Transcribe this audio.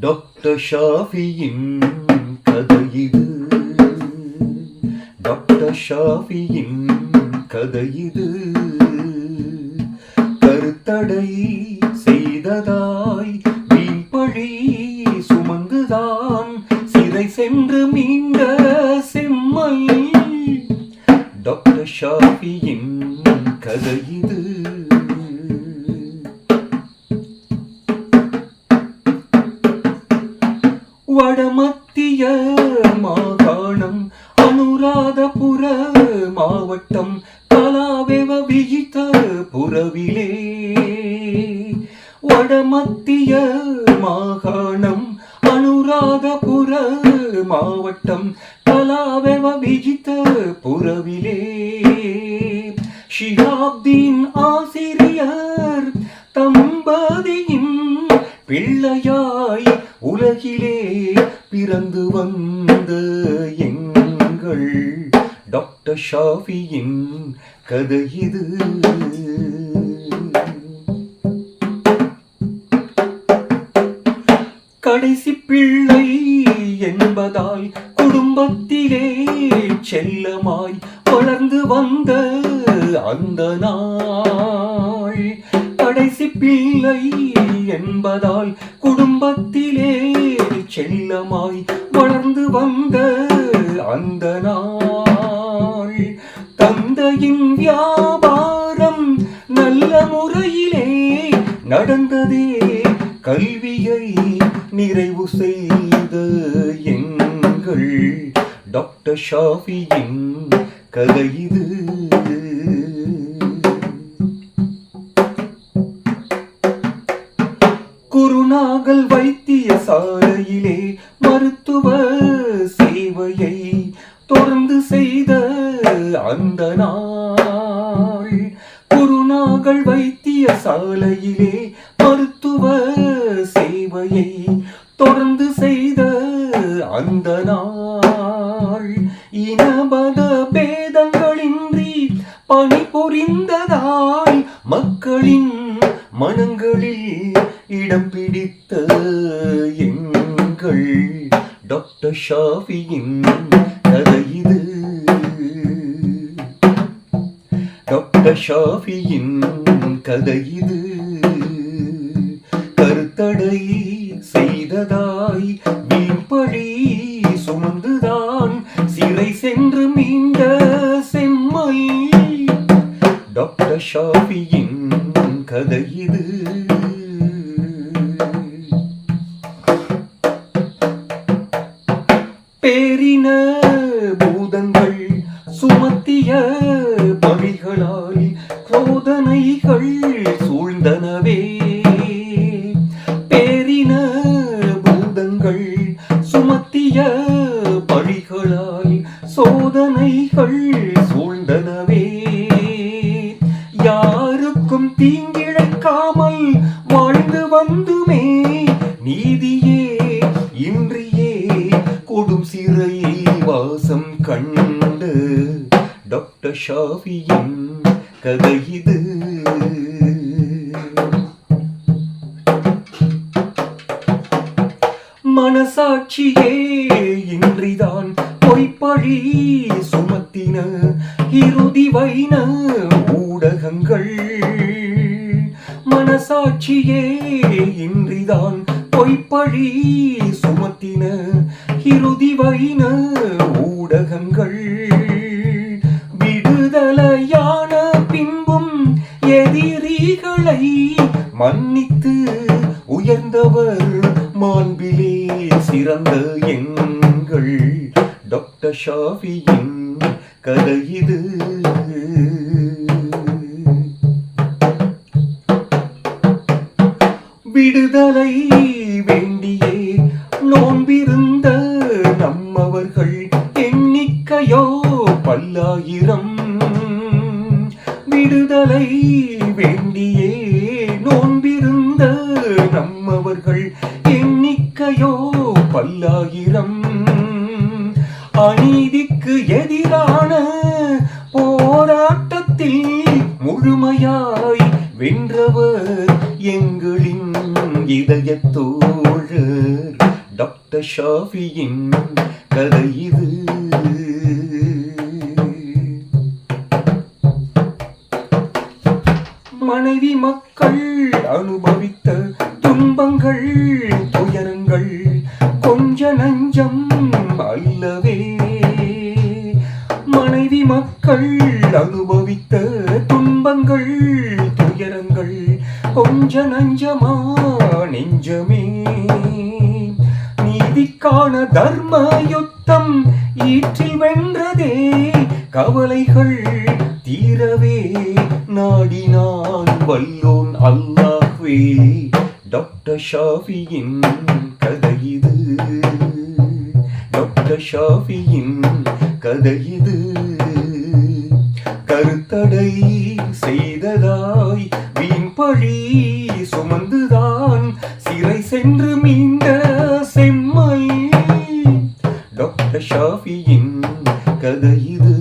Doctor ஷாஃபியின் கதையிது. Doctor ஷாஃபியின் கதையிது. கருத்தடை செய்ததாய் வீண்பழி சுமந்துதான் சிறை சென்று மீண்ட செம்மை. டாக்டர் ஷாஃபியின் கதையிது. வடமத்திய மாகாணம் அனுராதபுர மாவட்டம் கலாவெவ விஜித புறவிலே. வடமத்திய மாகாணம் அனுராதபுர மாவட்டம் கலாவெவ விஜித புறவிலே. ஷிஹாப்தீன் ஆசிரியர் தம்பதியின் பிள்ளையாய் உலகிலே பிறந்து வந்த எங்கள் டாக்டர் ஷாஃபியின் கதையிது. கடைசி பிள்ளை என்பதால் குடும்பத்திலே செல்லமாய் வளர்ந்து வந்த அந்த நாள். கடைசி பிள்ளை என்பதால் குடும்பத்திலே செல்லமாய் வளர்ந்து வந்த அந்த நாள். தந்தையின் வியாபாரம் நல்ல முறையிலே நடந்ததே கல்வியை நிறைவு செய்த எங்கள் டாக்டர் ஷாஃபியின் கதையிது. குருநாகல் வைத்தியசாலையிலே மருத்துவ சேவையை தொடர்ந்து செய்த அந்த நாள். குருநாகல் வைத்தியசாலையிலே மருத்துவ சேவையை தொடர்ந்து செய்த அந்த நாள். இனமத பேதங்களின்றி பணிபுரிந்ததால் மக்களின் மனங்களில் இடம் பிடித்த எங்கள் டாக்டர் ஷாஃபியின் கதையிது. டாக்டர் ஷாஃபியின் கதையிது. கருத்தடை செய்ததாய் வீண்பழி சுமந்துதான் சிறை சென்று மீண்ட செம்மை. டாக்டர் ஷாஃபியின் கதையிது. பேரின பூதங்கள் சுமத்திய பழிகளால் சோதனைகள் சூழ்ந்தனவே. பேரின பூதங்கள் சுமத்திய பழிகளால் சோதனைகள் சூழ்ந்தனவே. யாருக்கும் தீங்கிழைக்காமல் வாழ்ந்து வந்துமே நீதியே இன்றியே கொடும் சிறை வாசம் கண்டு டாக்டர் ஷாஃபியின் கதையிது. மனசாட்சியே இன்றிதான் பொய்ப்பழி சுமத்தின இறுதி வைன ஊடகங்கள். மனசாட்சியே இன்றிதான் பொய்ப்பழி சுமத்தின இறுதி வைன ஊடகங்கள். விடுதலையான பின்பும் எதிரிகளை மன்னித்து உயர்ந்தவர் மாண்பிலே சிறந்த எங்கள் டாக்டர் ஷாஃபியின் கதையிது. விடுதலை வேண்டியே நோன்பிருந்த நம்மவர்கள் எண்ணிக்கையோ பல்லாயிரம். விடுதலை வேண்டியே நோன்பிருந்த நம்மவர்கள் எண்ணிக்கையோ பல்லாயிரம். அநீதிக்கு எதிரான போராட்டத்தில் முழுமையாய் வென்றவர் எங்களின் இதயத்தோழ அறிஞர் டாக்டர் ஷாஃபியின் கதை இது. மனைவி மக்கள் அனுபவித்த துன்பங்கள் துயரங்கள் கொஞ்ச நஞ்சம் அல்லவே. மனைவி மக்கள் அனுபவித்த துன்பங்கள் துயரங்கள் கொஞ்ச நஞ்சமா நெஞ்சமே. நீதிக்கான தர்ம யுத்தம் ஈற்றில் வென்றதே. கவலைகள் தீரவே நாடினான் வல்லோன் அல்லாஹ்வே. டாக்டர் ஷாஃபியின் கதை இது. டாக்டர் ஷாஃபியின் கதை இது. கருத்தடை செய்ததாய் வீண்பழி சுமந்துதான் சிறை சென்று மீண்ட செம்மல். டாக்டர் ஷாஃபியின் கதை இது.